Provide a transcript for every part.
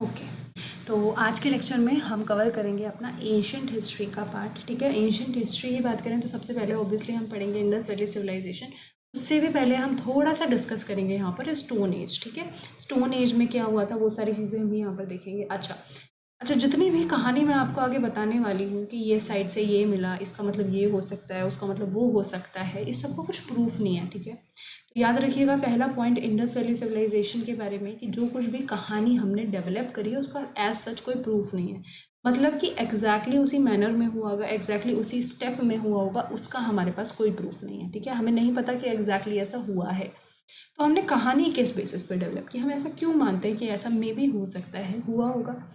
Okay, तो आज के लेक्चर में हम कवर करेंगे अपना एंशंट हिस्ट्री का पार्ट। ठीक है, एंशंट हिस्ट्री की बात करें तो सबसे पहले ऑब्वियसली हम पढ़ेंगे इंडस वैली सिविलाइजेशन। उससे भी पहले हम थोड़ा सा डिस्कस करेंगे यहाँ पर स्टोन एज। ठीक है, स्टोन एज में क्या हुआ था वो सारी चीज़ें हम भी यहाँ पर देखेंगे। अच्छा अच्छा, जितनी भी कहानी मैं आपको आगे बताने वाली हूँ कि ये साइड से ये मिला, इसका मतलब ये हो सकता है, उसका मतलब वो हो सकता है, इस सबको कुछ प्रूफ नहीं है। ठीक है, तो याद रखिएगा पहला पॉइंट इंडस वैली सिविलाइजेशन के बारे में कि जो कुछ भी कहानी हमने डेवलप करी है उसका एज सच कोई प्रूफ नहीं है। मतलब कि एग्जैक्टली उसी मैनर में हुआ होगा, एग्जैक्टली उसी स्टेप में हुआ होगा, उसका हमारे पास कोई प्रूफ नहीं है। ठीक है, हमें नहीं पता कि एग्जैक्टली ऐसा हुआ है। तो हमने कहानी किस बेसिस पर डेवलप की, हम ऐसा क्यों मानते हैं कि ऐसा मे भी हो सकता है, हुआ होगा।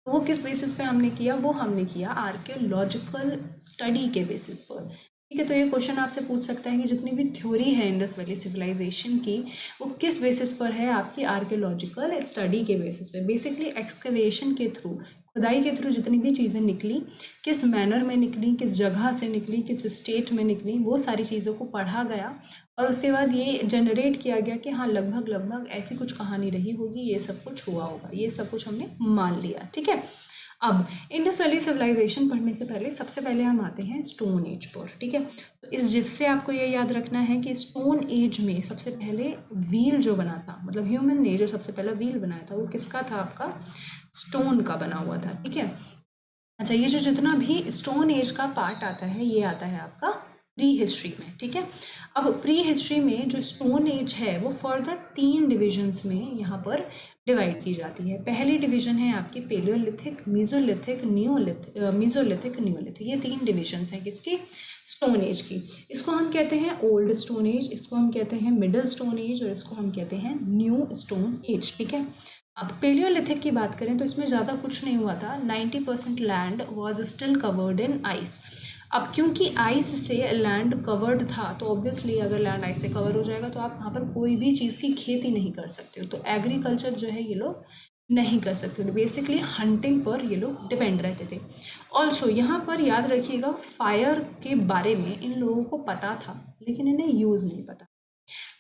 तो वो किस बेसिस पे हमने किया, वो हमने किया आर्कियोलॉजिकल स्टडी के बेसिस पर। ठीक है, तो ये क्वेश्चन आपसे पूछ सकता है कि जितनी भी थ्योरी है इंडस वैली सिविलाइजेशन की वो किस बेसिस पर है, आपकी आर्कियोलॉजिकल स्टडी के बेसिस पे। बेसिकली एक्सकवेशन के थ्रू, खुदाई के थ्रू जितनी भी चीज़ें निकली, किस मैनर में निकली, किस जगह से निकली, किस स्टेट में निकली, वो सारी चीज़ों को पढ़ा गया और उसके बाद ये जनरेट किया गया कि हाँ लगभग लगभग ऐसी कुछ कहानी रही होगी, ये सब कुछ हुआ होगा, ये सब कुछ हमने मान लिया। ठीक है, अब इंडस वैली सिविलाइजेशन पढ़ने से पहले सबसे पहले हम आते हैं स्टोन एज पर। ठीक है, तो इस जिससे आपको ये याद रखना है कि स्टोन एज में सबसे पहले व्हील जो बना था, मतलब ह्यूमन ने जो सबसे पहला व्हील बनाया था वो किसका था, आपका स्टोन का बना हुआ था। ठीक है, अच्छा ये जो जितना भी स्टोन एज का पार्ट आता है ये आता है आपका प्री हिस्ट्री में। ठीक है, अब प्री हिस्ट्री में जो स्टोन एज है वो फर्दर 3 डिविजन्स में यहाँ पर डिवाइड की जाती है। पहली डिवीजन है आपकी पेलियोलिथिक, मीजोलिथिक, मीजोलिथिक, न्यूलिथिक। ये 3 डिविजन्स हैं किसकी, स्टोन एज की। इसको हम कहते हैं ओल्ड स्टोन एज, इसको हम कहते हैं मिडिल स्टोन एज और इसको हम कहते हैं न्यू स्टोन एज। ठीक है, अब पेलियोलिथिक की बात करें तो इसमें ज़्यादा कुछ नहीं हुआ था। 90% land was still covered in ice. अब क्योंकि आइस से लैंड कवर्ड था तो ऑब्वियसली अगर लैंड आइस से कवर हो जाएगा तो आप वहाँ पर कोई भी चीज़ की खेती नहीं कर सकते हो। तो एग्रीकल्चर जो है ये लोग नहीं कर सकते थे, बेसिकली हंटिंग पर ये लोग डिपेंड रहते थे। ऑल्सो यहाँ पर याद रखिएगा फायर के बारे में इन लोगों को पता था लेकिन इन्हें यूज़ नहीं पता।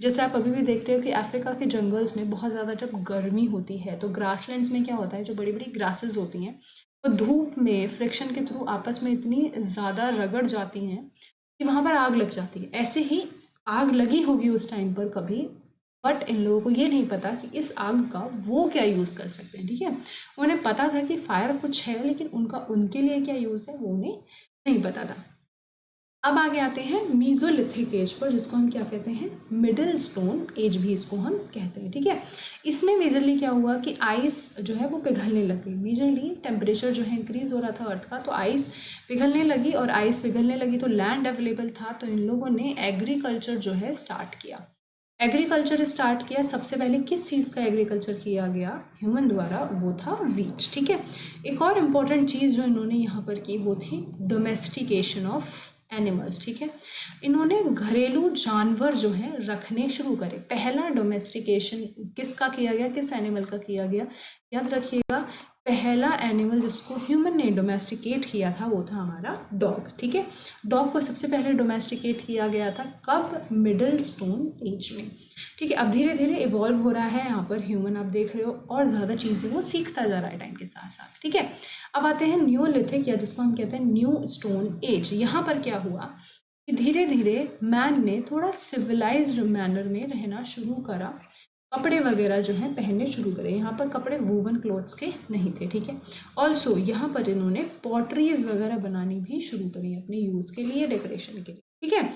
जैसे आप अभी भी देखते हो कि अफ्रीका के जंगल्स में बहुत ज़्यादा जब गर्मी होती है तो ग्रासलैंड्स में क्या होता है, जो बड़ी बड़ी ग्रासेस होती हैं वो धूप में फ्रिक्शन के थ्रू आपस में इतनी ज़्यादा रगड़ जाती हैं कि वहाँ पर आग लग जाती है। ऐसे ही आग लगी होगी उस टाइम पर कभी, बट इन लोगों को ये नहीं पता कि इस आग का वो क्या यूज़ कर सकते हैं। ठीक है, उन्हें पता था कि फायर कुछ है लेकिन उनका उनके लिए क्या यूज़ है वो उन्हें नहीं पता था। अब आगे आते हैं मीजोलिथिक एज पर, जिसको हम क्या कहते हैं, मिडिल स्टोन एज भी इसको हम कहते हैं। ठीक है, इसमें मेजरली क्या हुआ कि आइस जो है वो पिघलने लग गई। मेजरली टेम्परेचर जो है इंक्रीज हो रहा था अर्थ का, तो आइस पिघलने लगी और आइस पिघलने लगी तो लैंड अवेलेबल था, तो इन लोगों ने एग्रीकल्चर जो है स्टार्ट किया। एग्रीकल्चर स्टार्ट किया, सबसे पहले किस चीज़ का एग्रीकल्चर किया गया ह्यूमन द्वारा, वो था वीट। ठीक है, एक और इम्पॉर्टेंट चीज़ जो इन्होंने यहाँ पर की वो थी डोमेस्टिकेशन ऑफ एनिमल्स। ठीक है, इन्होंने घरेलू जानवर जो है रखने शुरू करे। पहला डोमेस्टिकेशन किसका किया गया, किस एनिमल का किया गया, याद रखिएगा पहला एनिमल जिसको ह्यूमन ने डोमेस्टिकेट किया था वो था हमारा डॉग। ठीक है, डॉग को सबसे पहले डोमेस्टिकेट किया गया था कब, मिडिल स्टोन एज में। ठीक है, अब धीरे धीरे इवॉल्व हो रहा है यहाँ पर ह्यूमन, आप देख रहे हो, और ज़्यादा चीज़ें वो सीखता जा रहा है टाइम के साथ साथ। ठीक है, अब आते हैं न्यूलिथिक या जिसको हम कहते हैं न्यू स्टोन एज। यहाँ पर क्या हुआ कि धीरे धीरे मैन ने थोड़ा सिविलाइज्ड मैनर में रहना शुरू करा, कपड़े वगैरह जो हैं पहनने शुरू करे। यहाँ पर कपड़े वूवन क्लोथ्स के नहीं थे। ठीक है, ऑल्सो यहाँ पर इन्होंने पॉटरीज वगैरह बनानी भी शुरू करी अपने यूज़ के लिए, डेकोरेशन के लिए। ठीक है,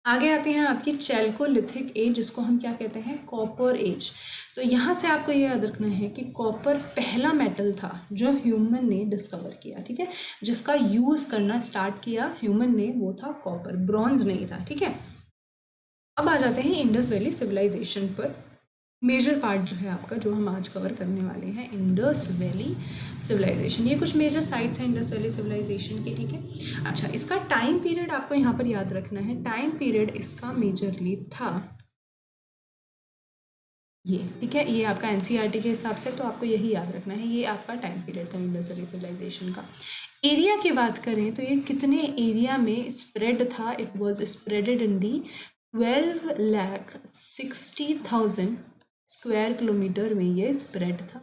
आगे आते हैं आपकी चैल्कोलिथिक एज, जिसको हम क्या कहते हैं, कॉपर एज। तो यहाँ से आपको ये याद रखना है कि कॉपर पहला मेटल था जो ह्यूमन ने डिस्कवर किया। ठीक है, जिसका यूज़ करना स्टार्ट किया ह्यूमन ने, वो था कॉपर, ब्रॉन्ज नहीं था। ठीक है, अब आ जाते हैं इंडस वैली सिविलाइजेशन पर। मेजर पार्ट जो है आपका, जो हम आज कवर करने वाले हैं, इंडस वैली सिविलाइजेशन। ये कुछ मेजर साइट्स हैं इंडस वैली सिविलाइजेशन के। ठीक है, अच्छा इसका टाइम पीरियड आपको यहाँ पर याद रखना है। टाइम पीरियड इसका मेजरली था ये। ठीक है, ये आपका एनसीईआरटी के हिसाब से, तो आपको यही याद रखना है, ये आपका टाइम पीरियड था इंडस वैली सिविलाइजेशन का। एरिया की बात करें तो ये कितने एरिया में स्प्रेड था, it was spreaded in the 12,60,000 square kilometre में ये स्प्रेड था।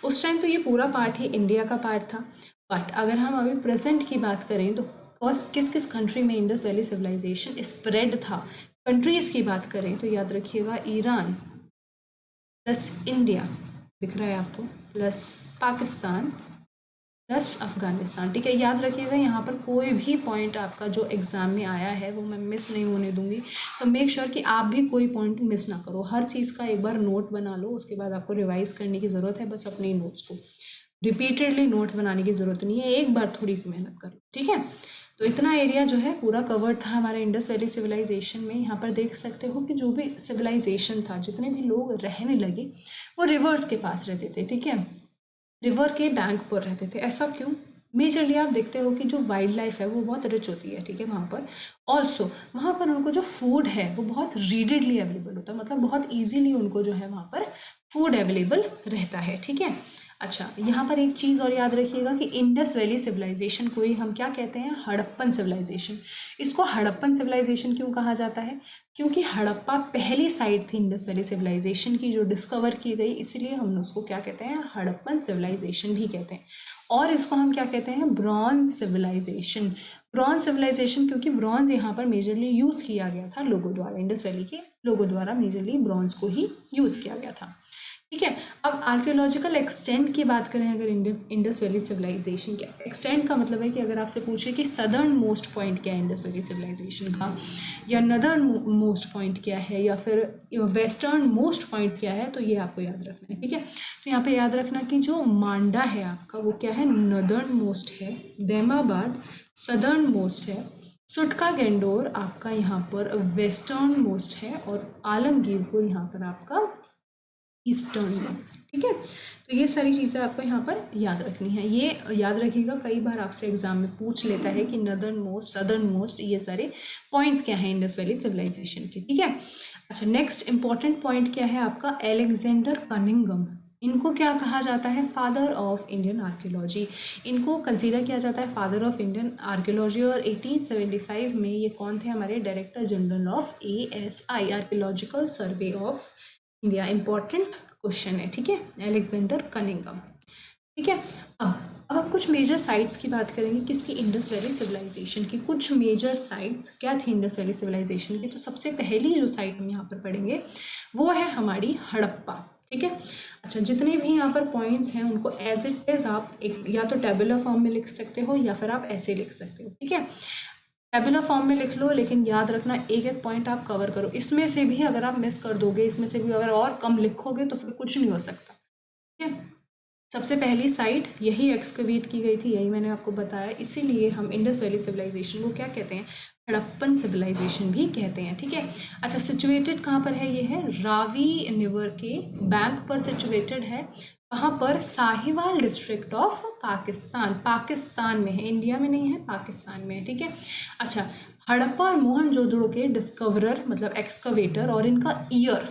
उस टाइम तो ये पूरा पार्ट ही इंडिया का पार्ट था, बट अगर हम अभी प्रेजेंट की बात करें तो किस किस कंट्री में इंडस वैली सिविलाइजेशन स्प्रेड था, कंट्रीज़ की बात करें तो याद रखिएगा ईरान प्लस इंडिया दिख रहा है आपको, प्लस पाकिस्तान प्लस अफगानिस्तान। ठीक है, याद रखिएगा यहाँ पर कोई भी पॉइंट आपका जो एग्ज़ाम में आया है वो मैं मिस नहीं होने दूंगी। तो मेक श्योर कि आप भी कोई पॉइंट मिस ना करो, हर चीज़ का एक बार नोट बना लो, उसके बाद आपको रिवाइज करने की ज़रूरत है बस अपने नोट्स को, रिपीटेडली नोट्स बनाने की ज़रूरत नहीं है, एक बार थोड़ी सी मेहनत कर लो। ठीक है, तो इतना एरिया जो है पूरा कवर्ड था हमारा इंडस वैली सिविलाइजेशन में। यहाँ पर देख सकते हो कि जो भी सिविलाइजेशन था, जितने भी लोग रहने लगे वो रिवर्स के पास रहते थे। ठीक है, रिवर के बैंक पर रहते थे। ऐसा क्यों? मेजरली आप देखते हो कि जो वाइल्ड लाइफ है वो बहुत रिच होती है। ठीक है, वहाँ पर ऑल्सो वहाँ पर उनको जो फूड है वो बहुत रीडेडली अवेलेबल होता है, मतलब बहुत ईजीली उनको जो है वहाँ पर फूड अवेलेबल रहता है। ठीक है, अच्छा यहाँ पर एक चीज़ और याद रखिएगा कि इंडस वैली सिविलाइजेशन को ही हम क्या कहते हैं, हड़प्पन सिविलाइजेशन। इसको हड़प्पन सिविलाइजेशन क्यों कहा जाता है? क्योंकि हड़प्पा पहली साइट थी इंडस वैली सिविलाइजेशन की जो डिस्कवर की गई, इसलिए हम उसको क्या कहते हैं, हड़प्पन सिविलाइजेशन भी कहते हैं। और इसको हम क्या कहते हैं, ब्रॉन्ज सिविलाइजेशन। ब्रॉन्ज सिविलाइजेशन क्योंकि ब्रॉन्ज यहाँ पर मेजरली यूज़ किया गया था लोगों द्वारा, इंडस वैली के लोगों द्वारा मेजरली ब्रॉन्ज को ही यूज़ किया गया था। ठीक है, अब आर्कियोलॉजिकल एक्सटेंट की बात करें अगर इंडस वैली सिविलाइजेशन के एक्सटेंट का मतलब है कि अगर आपसे पूछे कि सदर्न मोस्ट पॉइंट क्या है इंडस वैली सिविलाइजेशन का, या नदर्न मोस्ट पॉइंट क्या है, या फिर वेस्टर्न मोस्ट पॉइंट क्या है, तो ये आपको याद रखना है। ठीक है, तो यहाँ पे याद रखना कि जो मांडा है आपका वो क्या है, नदर्न मोस्ट है, दैमाबाद सदर्न मोस्ट है, सुटका गेंडोर आपका यहाँ पर वेस्टर्न मोस्ट है, और आलमगीरपुर यहाँ पर आपका ईस्टर्न में। ठीक है, तो ये सारी चीज़ें आपको यहाँ पर याद रखनी है। ये याद रखिएगा, कई बार आपसे एग्जाम में पूछ लेता है कि नदर्न मोस्ट, सदर्न मोस्ट, ये सारे पॉइंट्स क्या हैं इंडस वैली सिविलाइजेशन के। ठीक है, अच्छा नेक्स्ट इंपॉर्टेंट पॉइंट क्या है आपका, एलेक्जेंडर कनिंघम। इनको क्या कहा जाता है, फादर ऑफ इंडियन आर्कियोलॉजी। इनको कंसीडर किया जाता है फादर ऑफ इंडियन आर्कियोलॉजी। और 1875 में ये कौन थे, हमारे director general of ASI, archaeological survey of India. Important question है। ठीक है, एलेक्जेंडर कनिंघम। ठीक है, अब कुछ मेजर साइट्स की बात करेंगे किसकी, इंडस वैली सिविलाइजेशन की। कुछ मेजर साइट्स क्या थी इंडस वैली सिविलाइजेशन की, तो सबसे पहली जो साइट हम यहाँ पर पढ़ेंगे वो है हमारी हड़प्पा। ठीक है, अच्छा जितने भी यहाँ पर पॉइंट्स हैं उनको एज इट इज आप एक या तो टेबुलर फॉर्म में लिख सकते हो या फिर आप ऐसे लिख सकते हो। ठीक है, टेबुलर फॉर्म में लिख लो, लेकिन याद रखना एक एक पॉइंट आप कवर करो। इसमें से भी अगर आप मिस कर दोगे, इसमें से भी अगर और कम लिखोगे तो फिर कुछ नहीं हो सकता। ठीक है, सबसे पहली साइट यही एक्सकवेट की गई थी, यही मैंने आपको बताया, इसीलिए हम इंडस वैली सिविलाइजेशन को क्या कहते हैं, हड़प्पन सिविलाइजेशन भी कहते हैं। ठीक है, अच्छा सिचुएटेड कहाँ पर है, ये है रावी रिवर के बैंक पर सिचुएटेड है। वहाँ पर साहिवाल डिस्ट्रिक्ट ऑफ पाकिस्तान, पाकिस्तान में है, इंडिया में नहीं है, पाकिस्तान में है। ठीक है, अच्छा हड़प्पा और मोहनजोदड़ो के डिस्कवरर मतलब एक्सकवेटर और इनका ईयर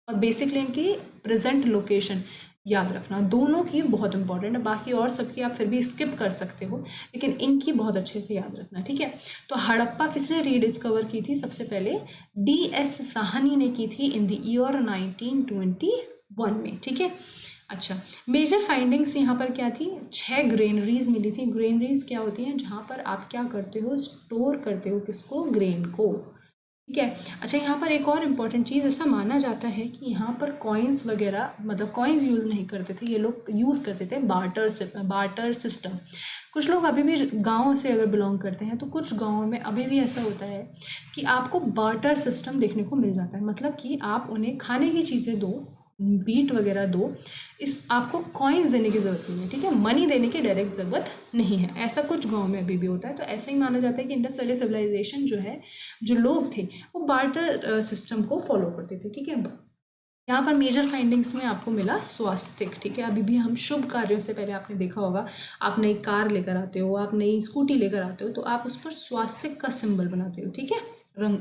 और बेसिकली इनकी प्रेजेंट लोकेशन याद रखना, दोनों की बहुत इंपॉर्टेंट है। बाकी और सबकी आप फिर भी स्किप कर सकते हो, लेकिन इनकी बहुत अच्छे से याद रखना। ठीक है, तो हड़प्पा किसने रीडिस्कवर की थी, सबसे पहले DS साहनी ने की थी इन द ईयर 1921 में। ठीक है, अच्छा मेजर फाइंडिंग्स यहाँ पर क्या थी, 6 ग्रेनरीज मिली थी। ग्रेनरीज क्या होती हैं, जहाँ पर आप क्या करते हो, स्टोर करते हो किसको, ग्रेन को। ठीक है, अच्छा यहाँ पर एक और इम्पॉर्टेंट चीज़, ऐसा माना जाता है कि यहाँ पर कॉइन्स वगैरह मतलब कॉइन्स यूज़ नहीं करते थे, ये लोग यूज़ करते थे बार्टर सिस्टम। कुछ लोग अभी भी गांव से अगर बिलोंग करते हैं तो कुछ गांवों में अभी भी ऐसा होता है कि आपको बार्टर सिस्टम देखने को मिल जाता है, मतलब कि आप उन्हें खाने की चीज़ें दो, वीट वगैरह दो, इस आपको कॉइन्स देने की ज़रूरत नहीं है। ठीक है, मनी देने की डायरेक्ट ज़रूरत नहीं है, ऐसा कुछ गांव में अभी भी होता है। तो ऐसा ही माना जाता है कि इंडस वैली सिविलाइजेशन जो है, जो लोग थे वो बार्टर सिस्टम को फॉलो करते थे। ठीक है, यहाँ पर मेजर फाइंडिंग्स में आपको मिला स्वास्तिक। ठीक है, अभी भी हम शुभ कार्यों से पहले आपने देखा होगा, आप नई कार लेकर आते हो, आप नई स्कूटी लेकर आते हो, तो आप उस पर स्वास्तिक का सिंबल बनाते हो। ठीक है, रंग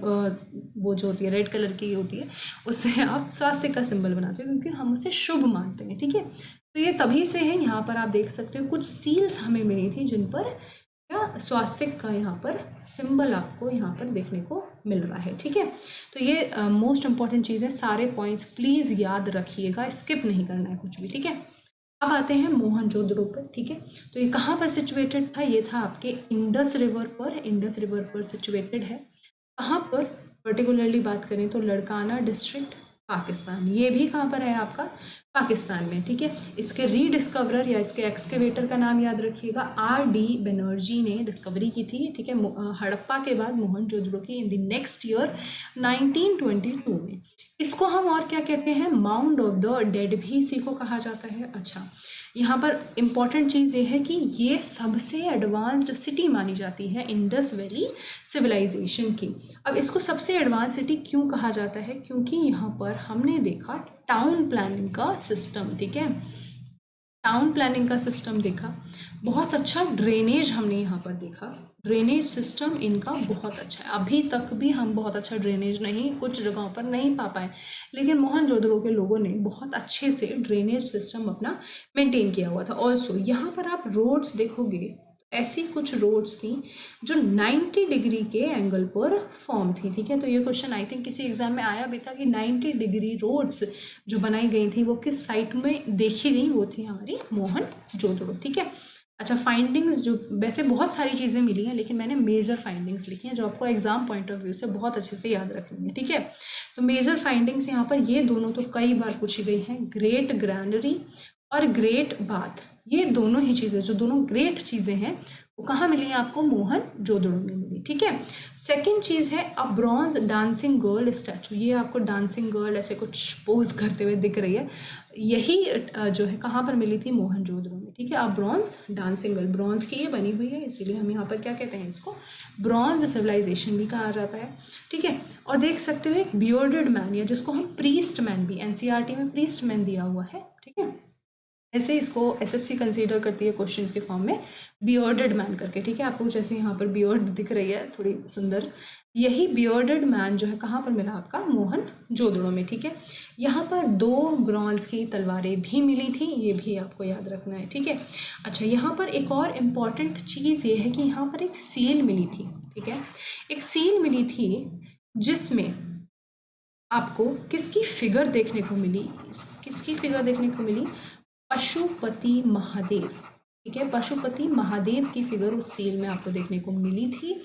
वो जो होती है रेड कलर की होती है, उससे आप स्वास्तिक का सिंबल बनाते हो क्योंकि हम उसे शुभ मानते हैं। ठीक है, तो ये तभी से है। यहाँ पर आप देख सकते हो कुछ सील्स हमें मिली थी जिन पर क्या स्वास्तिक का यहाँ पर सिंबल आपको यहाँ पर देखने को मिल रहा है। ठीक है, तो ये मोस्ट इंपॉर्टेंट चीज़ है, सारे पॉइंट्स प्लीज़ याद रखिएगा, स्किप नहीं करना है कुछ भी। ठीक है, अब आते हैं मोहनजोदड़ो पर, ठीक है। तो ये कहाँ पर सिचुएटेड था, ये था आपके इंडस रिवर पर, इंडस रिवर पर सिचुएटेड है। कहाँ पर पर्टिकुलरली बात करें तो लड़काना डिस्ट्रिक्ट, पाकिस्तान। ये भी कहाँ पर है आपका, पाकिस्तान में, ठीक है। इसके रीडिस्कवरर या इसके एक्सकेवेटर का नाम याद रखिएगा, R.D. बनर्जी ने डिस्कवरी की थी, ठीक है, हड़प्पा के बाद मोहनजोदड़ो की इन द नेक्स्ट ईयर 1922 में। इसको हम और क्या कहते हैं, माउंड ऑफ द डेड भी इसी को कहा जाता है। अच्छा, यहाँ पर इम्पॉर्टेंट चीज़ ये है कि ये सबसे एडवांस्ड सिटी मानी जाती है इंडस वैली सिविलाइजेशन की। अब इसको सबसे एडवांस सिटी क्यों कहा जाता है, क्योंकि यहाँ पर हमने देखा टाउन प्लानिंग का सिस्टम, ठीक है, टाउन प्लानिंग का सिस्टम देखा, बहुत अच्छा ड्रेनेज हमने यहाँ पर देखा, ड्रेनेज सिस्टम इनका बहुत अच्छा है। अभी तक भी हम बहुत अच्छा ड्रेनेज नहीं, कुछ जगहों पर नहीं पा पाए, लेकिन मोहनजोदड़ो के लोगों ने बहुत अच्छे से ड्रेनेज सिस्टम अपना मेंटेन किया हुआ था। ऑल्सो यहाँ पर आप रोड्स देखोगे, ऐसी कुछ रोड्स थी जो 90 डिग्री के एंगल पर फॉर्म थी, ठीक है। तो ये क्वेश्चन आई थिंक किसी एग्जाम में आया भी था कि 90 डिग्री रोड्स जो बनाई गई थी वो किस साइट में देखी गई, वो थी हमारी मोहनजोदड़ो, ठीक है। अच्छा, फाइंडिंग्स जो वैसे बहुत सारी चीज़ें मिली हैं, लेकिन मैंने मेजर फाइंडिंग्स लिखी हैं जो आपको एग्जाम पॉइंट ऑफ व्यू से बहुत अच्छे से याद रखनी है, ठीक है। तो मेजर फाइंडिंग्स यहाँ पर ये दोनों तो कई बार पूछी गई हैं, ग्रेट ग्रैंडरी और ग्रेट बाथ, ये दोनों ही चीज़ें, जो दोनों ग्रेट चीज़ें हैं वो कहाँ मिली हैं आपको, मोहनजोदड़ो में मिली, ठीक है। सेकंड चीज़ है अ ब्रॉन्ज डांसिंग गर्ल स्टैचू, ये आपको डांसिंग गर्ल ऐसे कुछ पोज करते हुए दिख रही है, यही जो है कहाँ पर मिली थी, मोहनजोदड़ो में, ठीक है। अ ब्रॉन्ज डांसिंग गर्ल, ब्रॉन्ज की ये बनी हुई है, इसीलिए हम यहाँ पर क्या कहते हैं, इसको ब्रॉन्ज सिविलाइजेशन भी कहा जाता है, ठीक है। और देख सकते हो एक बियर्डेड मैन, या जिसको हम प्रीस्ट मैन भी, एनसीईआरटी में प्रीस्ट मैन दिया हुआ है, ठीक है। ऐसे इसको एसएससी कंसीडर करती है क्वेश्चंस के फॉर्म में बियर्डेड मैन करके, ठीक है। आपको जैसे यहाँ पर बियर्ड दिख रही है थोड़ी सुंदर, यही बियर्डेड मैन जो है कहाँ पर मिला आपका, मोहनजोदड़ो में, ठीक है। यहाँ पर 2 ब्रॉन्ज की तलवारें भी मिली थी, ये भी आपको याद रखना है, ठीक है। अच्छा, यहाँ पर एक और इम्पॉर्टेंट चीज़ ये है कि यहाँ पर एक सील मिली थी, ठीक है, एक सील मिली थी जिसमें आपको किसकी फिगर देखने को मिली, किसकी फिगर देखने को मिली, पशुपति महादेव, ठीक है। पशुपति महादेव की फिगर उस सील में आपको देखने को मिली थी।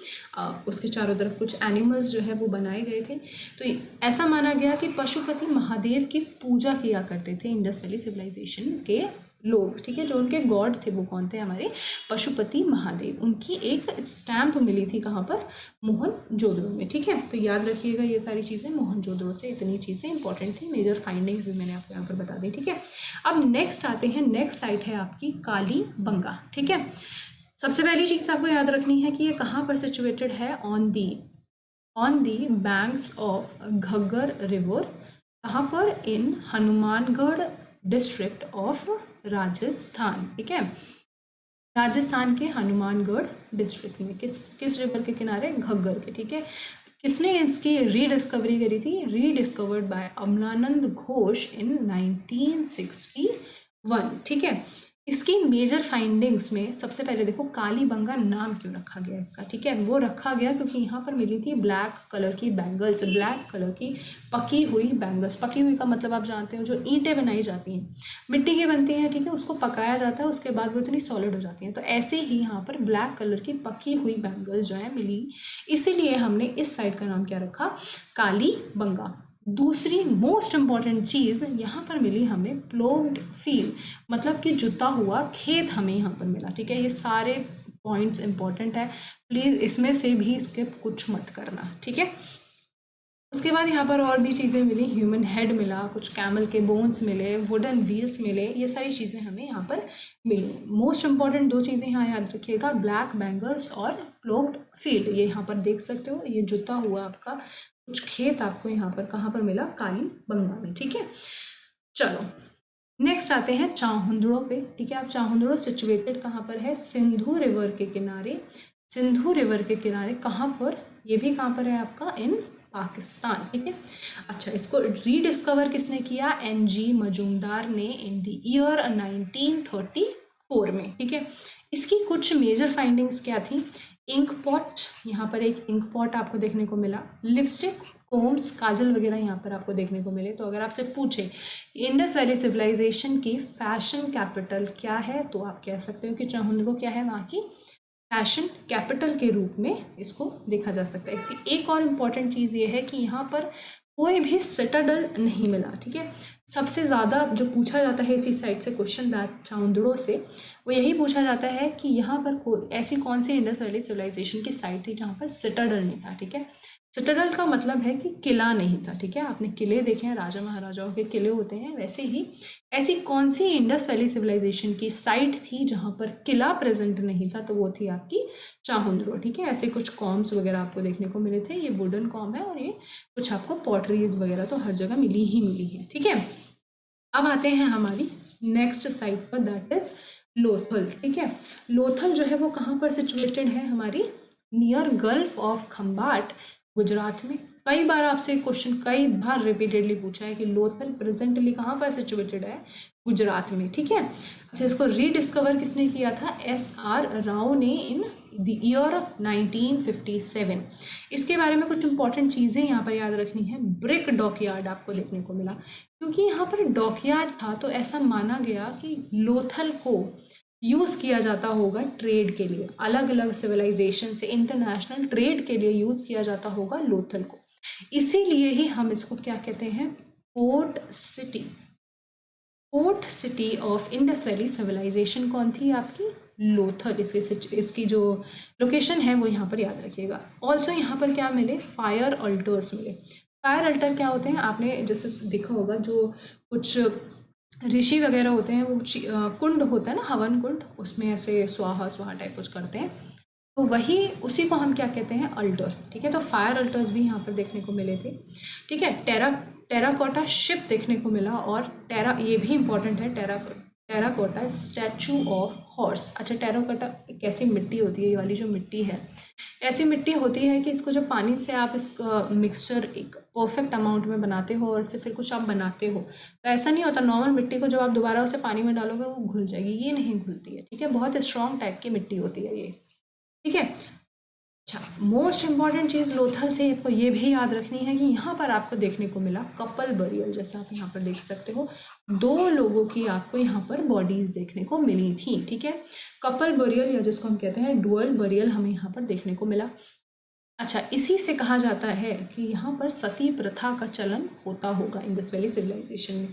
उसके चारों तरफ कुछ एनिमल्स जो है वो बनाए गए थे। तो ऐसा माना गया कि पशुपति महादेव की पूजा किया करते थे इंडस वैली सिविलाइजेशन के लोग, ठीक है। जो उनके गॉड थे वो कौन थे, हमारे पशुपति महादेव, उनकी एक स्टैम्प मिली थी कहाँ पर, मोहनजोदड़ो में, ठीक है। तो याद रखिएगा ये सारी चीज़ें, मोहनजोदड़ो से इतनी चीज़ें इंपॉर्टेंट थी, मेजर फाइंडिंग्स भी मैंने आपको यहाँ पर बता दी, ठीक है। अब नेक्स्ट आते हैं, नेक्स्ट साइट है आपकी कालीबंगा, ठीक है। सबसे पहली चीज़ आपको याद रखनी है कि ये कहाँ पर सिचुएटेड है, on the banks of Ghaggar river, कहाँ पर, इन हनुमानगढ़ डिस्ट्रिक्ट ऑफ राजस्थान, ठीक है। राजस्थान के हनुमानगढ़ डिस्ट्रिक्ट में, किस रिवर के किनारे, घग्गर के, ठीक है। किसने इसकी रीडिस्कवरी करी थी, रीडिस्कवर्ड बाय अमलानंद घोष इन 1961, ठीक है। इसकी मेजर फाइंडिंग्स में सबसे पहले देखो, कालीबंगा नाम क्यों रखा गया इसका, ठीक है। वो रखा गया क्योंकि यहाँ पर मिली थी ब्लैक कलर की बैंगल्स, ब्लैक कलर की पकी हुई बैंगल्स। पकी हुई का मतलब आप जानते हो, जो ईंटें बनाई जाती हैं मिट्टी की बनती हैं, ठीक है, उसको पकाया जाता है, उसके बाद वो इतनी सॉलिड हो जाती हैं। तो ऐसे ही यहाँ पर ब्लैक कलर की पकी हुई बैंगल्स जो है मिली, इसीलिए हमने इस साइड का नाम क्या रखा, कालीबंगा। दूसरी मोस्ट इम्पॉर्टेंट चीज़ यहाँ पर मिली हमें प्लोग्ड फील्ड, मतलब कि जुता हुआ खेत हमें यहाँ पर मिला, ठीक है। ये सारे पॉइंट्स इंपॉर्टेंट है, प्लीज़ इसमें से भी स्किप कुछ मत करना, ठीक है। उसके बाद यहाँ पर और भी चीज़ें मिली, ह्यूमन हेड मिला, कुछ कैमल के बोन्स मिले, वुडन व्हील्स मिले, ये सारी चीज़ें हमें यहाँ पर मिली। मोस्ट इंपॉर्टेंट 2 चीज़ें यहाँ याद रखिएगा, ब्लैक बैंगल्स और प्लोग्ड फील्ड। ये यहाँ पर देख सकते हो, ये जुता हुआ आपका कुछ खेत आपको यहाँ पर कहाँ पर मिला, कालीबंगा में, ठीक है। चलो नेक्स्ट आते हैं चाहुंदड़ो पे, ठीक है। आप चाहुंदड़ो सिचुएटेड कहाँ पर है, सिंधु रिवर के किनारे, सिंधु रिवर के किनारे कहाँ पर, ये भी कहाँ पर है आपका, इन पाकिस्तान, ठीक है। अच्छा, इसको रीडिस्कवर किसने किया, NG मजूमदार ने इन द ईयर 1934 में, ठीक है। इसकी कुछ मेजर फाइंडिंग्स क्या थी, इंक पॉट, यहाँ पर एक इंक पॉट आपको देखने को मिला, लिपस्टिक कोम्स, काजल वगैरह यहाँ पर आपको देखने को मिले। तो अगर आपसे पूछे इंडस वैली सिविलाइजेशन की फैशन कैपिटल क्या है, तो आप कह सकते हो कि चाहुंडलो क्या है, वहाँ की फैशन कैपिटल के रूप में इसको देखा जा सकता है। इसकी एक और इम्पॉर्टेंट चीज़ ये है कि यहाँ पर कोई भी सिटाडल नहीं मिला, ठीक है। सबसे ज़्यादा जो पूछा जाता है इसी साइड से क्वेश्चन दैट चाहुंडलो से, वो यही पूछा जाता है कि यहाँ पर ऐसी कौन सी इंडस वैली सिविलाइजेशन की साइट थी जहाँ पर सिटाडल नहीं था, ठीक है। सिटाडल का मतलब है कि किला नहीं था, ठीक है। आपने किले देखे हैं, राजा महाराजाओं के किले होते हैं, वैसे ही ऐसी कौन सी इंडस वैली सिविलाइजेशन की साइट थी जहाँ पर किला प्रेजेंट नहीं था, तो वो थी आपकी चाहुंडलो, ठीक है। ऐसे कुछ कॉम्स वगैरह आपको देखने को मिले थे, ये वुडन कॉम है और ये कुछ आपको पॉटरीज वगैरह तो हर जगह मिली ही मिली है, ठीक है। अब आते हैं हमारी नेक्स्ट साइट पर, दैट इज लोथल, ठीक है। लोथल जो है वो कहाँ पर सिचुएटेड है, हमारी near gulf of Khambhat, Gujarat में। कई बार आपसे क्वेश्चन कई बार रिपीटेडली पूछा है कि लोथल प्रेजेंटली कहाँ पर सिचुएटेड है, गुजरात में, ठीक है। अच्छा, इसको रीडिस्कवर किसने किया था, SR राव ने इन द ईयर 1957। इसके बारे में कुछ इंपॉर्टेंट चीज़ें यहाँ पर याद रखनी है। ब्रिक डॉकयार्ड आपको देखने को मिला, क्योंकि यहाँ पर डॉकयार्ड था तो ऐसा माना गया कि लोथल को यूज़ किया जाता होगा ट्रेड के लिए, अलग अलग सिविलाइजेशन से इंटरनेशनल ट्रेड के लिए यूज़ किया जाता होगा लोथल को। इसीलिए ही हम इसको क्या कहते हैं, port city. Port city of Indus valley civilization कौन थी, आपकी लोथल। इसकी जो लोकेशन है वो यहाँ पर याद रखिएगा। ऑल्सो यहाँ पर क्या मिले, फायर अल्टर्स मिले। फायर अल्टर क्या होते हैं, आपने जैसे देखा होगा, जो कुछ ऋषि वगैरह होते हैं वो कुंड होता है ना, हवन कुंड, उसमें ऐसे स्वाहा स्वाहा टाइप कुछ करते हैं, तो वही उसी को हम क्या कहते हैं, अल्टर, ठीक है। तो फायर अल्टर्स भी यहाँ पर देखने को मिले थे, ठीक है। टेराकोटा शिप देखने को मिला, और ये भी इंपॉर्टेंट है, टेराकोटा स्टैचू ऑफ हॉर्स। अच्छा, टेराकोटा एक ऐसी मिट्टी होती है, ये वाली जो मिट्टी है, ऐसी मिट्टी होती है कि इसको जब पानी से आप इसका मिक्सचर एक परफेक्ट अमाउंट में बनाते हो और इससे फिर कुछ आप बनाते हो, तो ऐसा नहीं होता नॉर्मल मिट्टी को जब आप दोबारा उसे पानी में डालोगे वो घुल जाएगी, ये नहीं घुलती है, ठीक है। बहुत स्ट्रॉन्ग टाइप की मिट्टी होती है ये, ठीक है। अच्छा, मोस्ट इंपॉर्टेंट चीज़ लोथल से आपको ये भी याद रखनी है कि यहाँ पर आपको देखने को मिला कपल बरियल, जैसा आप यहाँ पर देख सकते हो, 2 लोगों की आपको यहाँ पर बॉडीज देखने को मिली थी, ठीक है। कपल बरियल या जिसको हम कहते हैं डुअल बरियल हमें यहाँ पर देखने को मिला। अच्छा, इसी से कहा जाता है कि यहाँ पर सती प्रथा का चलन होता होगा इंडस वैली सिविलाइजेशन में।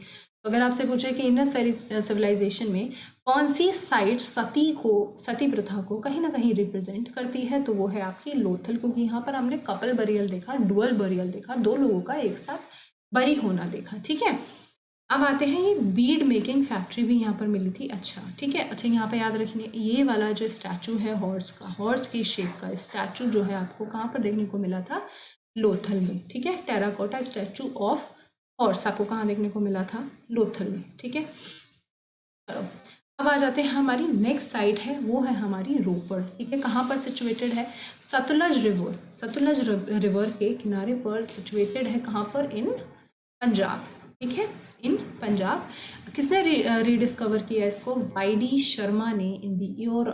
तो अगर आपसे पूछे कि इंडस वैली सिविलाइजेशन में कौन सी साइट सती प्रथा को कहीं ना कहीं रिप्रेजेंट करती है, तो वो है आपकी लोथल, क्योंकि यहाँ पर हमने कपल बरियल देखा, डुअल बरियल देखा, 2 लोगों का एक साथ बरी होना देखा, ठीक है। अब आते हैं, ये बीड मेकिंग फैक्ट्री भी यहाँ पर मिली थी। अच्छा, ठीक है। अच्छा, यहाँ पर याद रखिए, ये वाला जो स्टैचू है हॉर्स का, हॉर्स की शेप का स्टैचू जो है आपको कहाँ पर देखने को मिला था, लोथल में, ठीक है। टेराकोटा स्टैचू ऑफ हॉर्स आपको कहाँ देखने को मिला था, लोथल में, ठीक है। चलो, अब आ जाते हैं, हमारी नेक्स्ट साइट है वो है हमारी रोपड़, ठीक है। कहाँ पर सिचुएटेड है, सतलज रिवर के किनारे पर सिचुएटेड है, कहाँ पर, इन पंजाब, ठीक है, इन पंजाब। किसने रीडिस्कवर किया इसको, वाई.डी. शर्मा ने इन द ईयर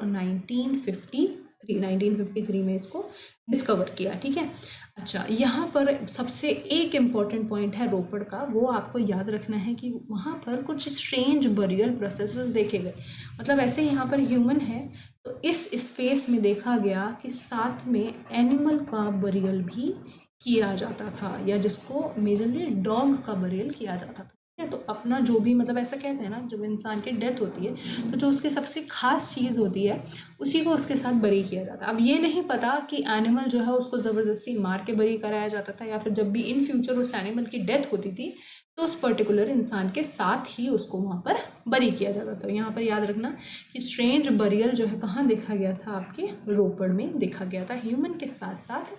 1953 में इसको डिस्कवर किया, ठीक है। अच्छा, यहाँ पर सबसे एक इम्पॉर्टेंट पॉइंट है रोपड़ का, वो आपको याद रखना है कि वहाँ पर कुछ स्ट्रेंज बरियल प्रोसेसेस देखे गए। मतलब ऐसे यहाँ पर ह्यूमन है तो इस स्पेस में देखा गया कि साथ में एनिमल का बरियल भी किया जाता था, या जिसको मेजरली डॉग का बरियल किया जाता था, ठीक है। तो अपना जो भी, मतलब ऐसा कहते हैं ना, जब इंसान की डेथ होती है तो जो उसकी सबसे खास चीज़ होती है उसी को उसके साथ बरी किया जाता है। अब ये नहीं पता कि एनिमल जो है उसको ज़बरदस्ती मार के बरी कराया जाता था, या फिर जब भी इन फ्यूचर उस एनिमल की डेथ होती थी तो उस पर्टिकुलर इंसान के साथ ही उसको वहाँ पर बरी किया जाता था। यहाँ पर याद रखना कि स्ट्रेंज बरियल जो है कहाँ देखा गया था, आपके रोपड़ में देखा गया था। ह्यूमन के साथ साथ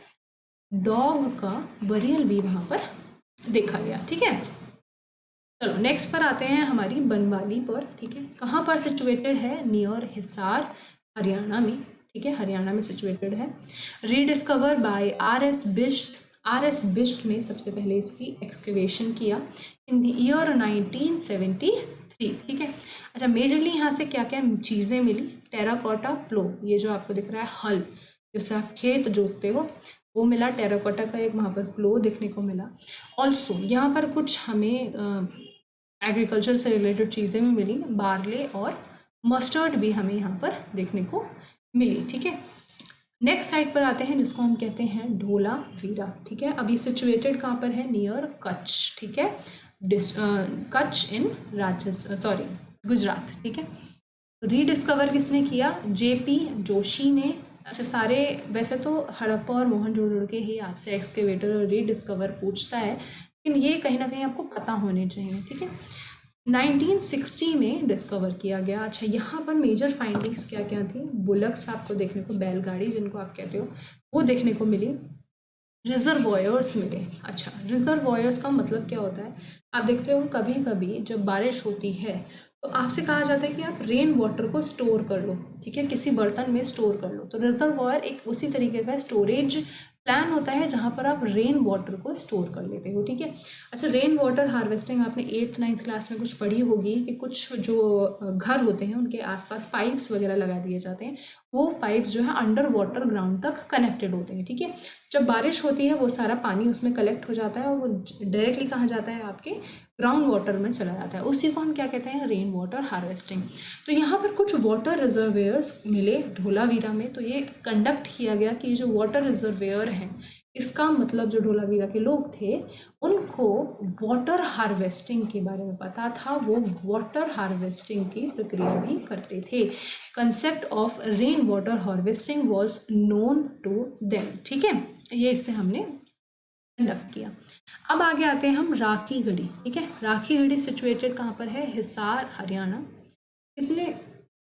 डॉग का बरियल भी वहाँ पर देखा गया, ठीक है। चलो, नेक्स्ट पर आते हैं हमारी बनवाली पर, ठीक है। कहाँ पर सिचुएटेड है, नियर हिसार, हरियाणा में, ठीक है, हरियाणा में सिचुएटेड है। Rediscover bye R.S. बिष्ट ने सबसे पहले इसकी एक्सकेवेशन किया इन द ईयर 1973, ठीक है। अच्छा, मेजरली यहाँ से क्या क्या चीज़ें मिली, टेराकोटा प्लो, ये जो आपको दिख रहा है हल, जिससे आप खेत जोतते हो, वो मिला, टेराकोटा का एक वहाँ पर प्लो देखने को मिला। ऑल्सो यहाँ पर कुछ हमें एग्रीकल्चर से रिलेटेड चीज़ें भी मिली, बार्ले और मस्टर्ड भी हमें यहाँ पर देखने को मिली। ठीक है, नेक्स्ट साइड पर आते हैं जिसको हम कहते हैं धोलावीरा। ठीक है, अब ये सिचुएटेड कहाँ पर है, नियर कच्छ। ठीक है, कच्छ इन गुजरात। ठीक है, रीडिस्कवर किसने किया, जेपी जोशी ने। अच्छा, सारे वैसे तो हड़प्पा और मोहनजोदड़ो के ही आपसे एक्सकेवेटर और रीडिस्कवर पूछता है, लेकिन ये कहीं ना कहीं आपको पता होने चाहिए। ठीक है, 1960 में डिस्कवर किया गया। अच्छा, यहाँ पर मेजर फाइंडिंग्स क्या क्या थी, बुलक्स आपको देखने को, बैलगाड़ी जिनको आप कहते हो, वो देखने को मिली। रिजर्वॉयर्स मिले। अच्छा, रिजर्वॉयर्स का मतलब क्या होता है, आप देखते हो कभी कभी जब बारिश होती है तो आपसे कहा जाता है कि आप रेन वाटर को स्टोर कर लो। ठीक है, किसी बर्तन में स्टोर कर लो। तो रिजर्वॉयर एक उसी तरीके का स्टोरेज प्लान होता है जहाँ पर आप रेन वाटर को स्टोर कर लेते हो। ठीक है, अच्छा, रेन वाटर हार्वेस्टिंग आपने 8th 9th क्लास में कुछ पढ़ी होगी कि कुछ जो घर होते हैं उनके आसपास पाइप्स वगैरह लगा दिए जाते हैं, वो पाइप्स जो है अंडर वाटर ग्राउंड तक कनेक्टेड होते हैं। ठीक है, जब बारिश होती है वो सारा पानी उसमें कलेक्ट हो जाता है और वो डायरेक्टली कहाँ जाता है, आपके ग्राउंड वाटर में चला जाता है। उसी को हम क्या कहते हैं, रेन वाटर हार्वेस्टिंग। तो यहाँ पर कुछ वाटर रिजर्वेयर्स मिले धोलावीरा में। तो ये कंडक्ट किया गया कि ये जो वाटर रिजर्वेयर है, इसका मतलब जो धोलावीरा के लोग थे उनको वाटर हार्वेस्टिंग के बारे में पता था, वो वाटर हार्वेस्टिंग की प्रक्रिया भी करते थे। Concept of rain water harvesting was known to them. ठीक है, ये इससे हमने कंडक्ट किया। अब आगे आते हैं हम राखी गढ़ी। ठीक है, राखी गढ़ी सिचुएटेड कहाँ पर है, हिसार हरियाणा। इसने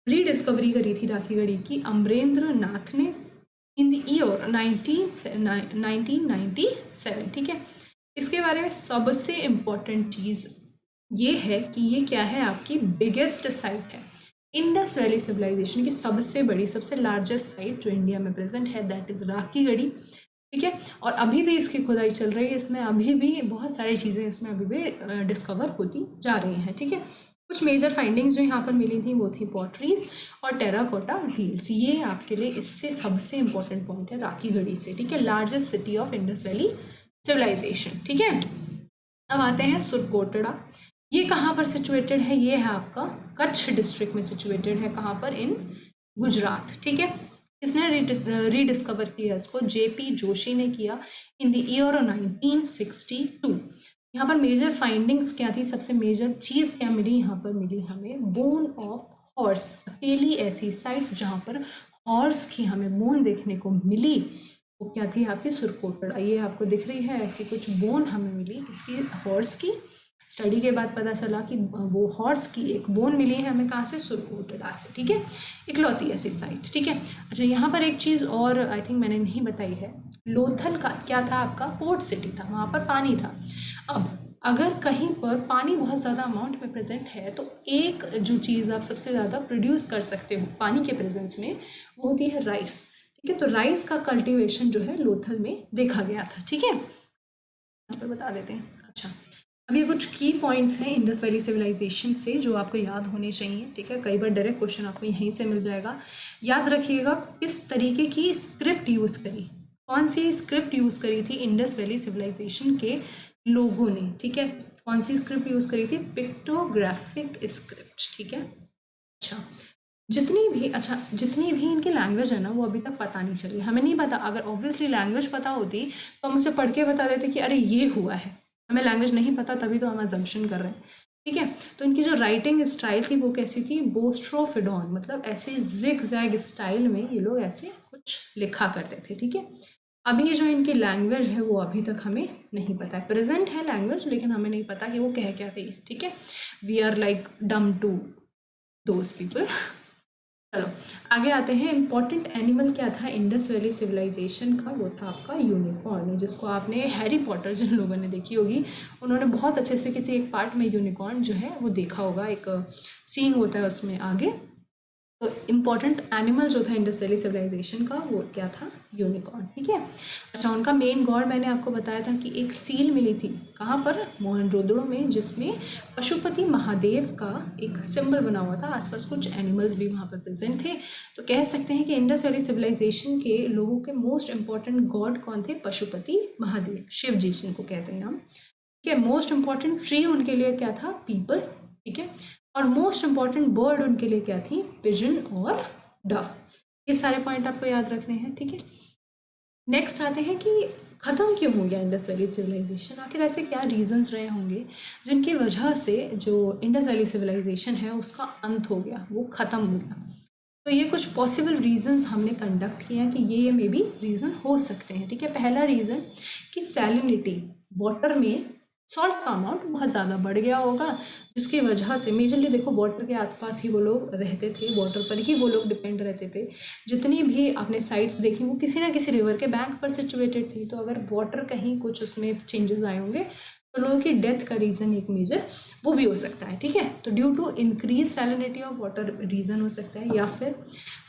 रीडिस्कवरी करी थी राखी गढ़ी की अमरेंद्र नाथ ने इन द ईयर 1997। ठीक है, इसके बारे में सबसे इम्पोर्टेंट चीज़ ये है कि ये क्या है, आपकी बिगेस्ट साइट है, इंडस वैली सिविलाइजेशन की सबसे बड़ी, सबसे लार्जेस्ट साइट जो इंडिया में प्रेजेंट है, दैट इज राखी गढ़ी। ठीक है, और अभी भी इसकी खुदाई चल रही है, इसमें अभी भी बहुत सारी चीज़ें इसमें अभी भी डिस्कवर होती जा रही हैं। ठीक है, कुछ मेजर फाइंडिंग्स जो यहाँ पर मिली थी वो थी पॉटरीज और टेराकोटा व्हील्स। ये आपके लिए इससे सबसे इंपॉर्टेंट पॉइंट है राखी गढ़ी से। ठीक है, largest city of Indus valley civilization. ठीक है, अब आते हैं सुरकोटड़ा। ये कहाँ पर सिचुएटेड है, ये है आपका कच्छ डिस्ट्रिक्ट में सिचुएटेड है। कहाँ पर, इन गुजरात। ठीक है, किसने रीडिस्कवर किया इसको, जेपी जोशी ने किया इन द ईयर 1962। यहाँ पर मेजर फाइंडिंग्स क्या थी, सबसे मेजर चीज़ क्या मिली, यहाँ पर मिली हमें बोन ऑफ हॉर्स। अकेली ऐसी साइट जहाँ पर हॉर्स की हमें बोन देखने को मिली वो क्या थी, आपकी सुरकोटड़ा। ये आपको दिख रही है, ऐसी कुछ बोन हमें मिली, किसकी, हॉर्स की। स्टडी के बाद पता चला कि वो हॉर्स की एक बोन मिली है हमें, कहाँ से, सुरकोटड़ा से। ठीक है, इकलौती ऐसी साइट। ठीक है, अच्छा, यहाँ पर एक चीज़ और आई थिंक मैंने नहीं बताई है, लोथल का क्या था, आपका पोर्ट सिटी था, वहाँ पर पानी था। अब अगर कहीं पर पानी बहुत ज़्यादा अमाउंट में प्रेजेंट है तो एक जो चीज़ आप सबसे ज़्यादा प्रोड्यूस कर सकते हो पानी के प्रेजेंस में, वो होती है राइस। ठीक है, तो राइस का कल्टीवेशन जो है लोथल में देखा गया था। ठीक है, यहाँ पर बता देते हैं। अच्छा, अब ये कुछ की पॉइंट्स हैं इंडस वैली सिविलाइजेशन से जो आपको याद होने चाहिए। ठीक है, कई बार डायरेक्ट क्वेश्चन आपको यहीं से मिल जाएगा। याद रखिएगा, किस तरीके की स्क्रिप्ट यूज़ करी, कौन सी स्क्रिप्ट यूज़ करी थी इंडस वैली सिविलाइजेशन के लोगों ने। ठीक है, कौन सी स्क्रिप्ट यूज़ करी थी, पिक्टोग्राफिक स्क्रिप्ट। ठीक है, अच्छा, जितनी भी इनकी लैंग्वेज है ना वो अभी तक पता नहीं चली, हमें नहीं पता। अगर ऑब्वियसली लैंग्वेज पता होती तो हम उसे पढ़ के बता देते कि अरे ये हुआ है, हमें लैंग्वेज नहीं पता तभी तो हम अजम्पशन कर रहे हैं। ठीक है, तो इनकी जो राइटिंग स्टाइल थी वो कैसी थी, बोस्ट्रोफिडॉन, मतलब ऐसे जिग जैग स्टाइल में ये लोग ऐसे कुछ लिखा करते थे। ठीक है, अभी जो इनकी लैंग्वेज है वो अभी तक हमें नहीं पता है, प्रेजेंट है लैंग्वेज लेकिन हमें नहीं पता कि वो कह क्या रही है। ठीक है, we are like dumb to those people. चलो आगे आते हैं। इम्पॉर्टेंट एनिमल क्या था इंडस वैली सिविलाइजेशन का, वो था आपका यूनिकॉर्न, जिसको आपने हैरी पॉटर जिन लोगों ने देखी होगी उन्होंने बहुत अच्छे से किसी एक पार्ट में यूनिकॉर्न जो है वो देखा होगा, एक सीन होता है उसमें आगे। तो इम्पॉर्टेंट एनिमल जो था इंडस वैली सिविलाइजेशन का वो क्या था, यूनिकॉर्न, ठीक है। अच्छा, उनका मेन गॉड मैंने आपको बताया था कि एक सील मिली थी कहाँ पर, मोहनजोदड़ो में, जिसमें पशुपति महादेव का एक सिंबल बना हुआ था। आसपास कुछ एनिमल्स भी वहाँ पर प्रेजेंट थे। तो कह सकते हैं कि इंडस वैली सिविलाइजेशन के लोगों के मोस्ट इंपॉर्टेंट गॉड कौन थे, पशुपति महादेव, शिव जी जिनको कहते हैं हम, ठीक है। मोस्ट इंपॉर्टेंट ट्री उनके लिए क्या था, पीपल, ठीक है। और मोस्ट इंपॉर्टेंट बर्ड उनके लिए क्या थी, पिजन और डफ। ये सारे पॉइंट आपको याद रखने हैं, ठीक है। नेक्स्ट आते हैं कि ख़त्म क्यों हो गया इंडस वैली सिविलाइजेशन, आखिर ऐसे क्या रीजंस रहे होंगे जिनकी वजह से जो इंडस वैली सिविलाइजेशन है उसका अंत हो गया, वो ख़त्म हो गया। तो ये कुछ पॉसिबल रीजंस हमने कंडक्ट किए हैं कि ये मे बी रीज़न हो सकते हैं, ठीक है। पहला रीज़न कि सैलिनिटी, वाटर में सॉल्ट का अमाउंट बहुत ज़्यादा बढ़ गया होगा, जिसकी वजह से मेजरली देखो वाटर के आसपास ही वो लोग रहते थे, वाटर पर ही वो लोग डिपेंड रहते थे। जितनी भी आपने साइट्स देखी वो किसी ना किसी रिवर के बैंक पर सिचुएटेड थी। तो अगर वाटर कहीं कुछ उसमें चेंजेस आए होंगे तो लोगों की डेथ का रीज़न एक मेजर वो भी हो सकता है, ठीक है। तो due to increase salinity of water reason हो सकता है, या फिर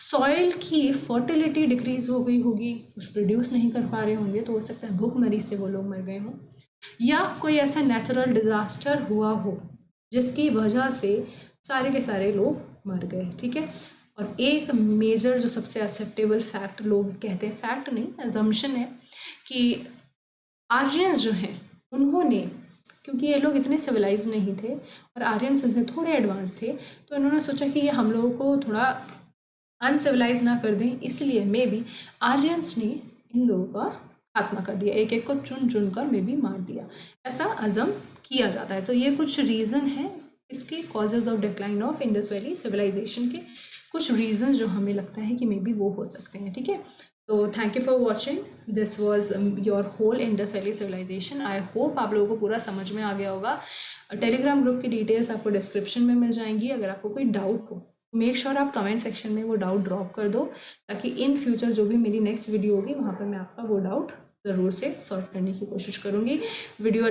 सॉइल की फर्टिलिटी डिक्रीज हो गई होगी, कुछ प्रोड्यूस नहीं कर पा रहे होंगे, तो हो सकता है भूखमरी से वो लोग मर गए हों, या कोई ऐसा नेचुरल डिजास्टर हुआ हो जिसकी वजह से सारे के सारे लोग मर गए, ठीक है। और एक मेजर जो सबसे एक्सेप्टेबल फैक्ट लोग कहते हैं, फैक्ट नहीं अजम्पशन है, कि आर्यंस जो हैं उन्होंने, क्योंकि ये लोग इतने सिविलाइज नहीं थे और आर्यंस से थोड़े एडवांस थे, तो इन्होंने सोचा कि ये हम लोगों को थोड़ा अनसिविलाइज ना कर दें, इसलिए मे बी आर्यंस ने इन लोगों का खात्मा कर दिया, एक एक को चुन चुन कर मे बी मार दिया, ऐसा अजम किया जाता है। तो ये कुछ रीज़न है इसके causes of decline of Indus valley civilization के, कुछ रीजन जो हमें लगता है कि मे बी वो हो सकते हैं, ठीक है। तो thank you for watching, this was your whole Indus valley civilization. I hope आप लोगों को पूरा समझ में आ गया होगा। टेलीग्राम ग्रुप की डिटेल्स आपको डिस्क्रिप्शन में मिल जाएंगी। अगर आपको कोई डाउट हो मेक श्योर आप कमेंट सेक्शन में वो डाउट ड्रॉप कर दो, ताकि इन फ्यूचर जो भी मेरी नेक्स्ट वीडियो होगी वहाँ पर मैं आपका वो डाउट ज़रूर से सॉल्व करने की कोशिश करूँगी। वीडियो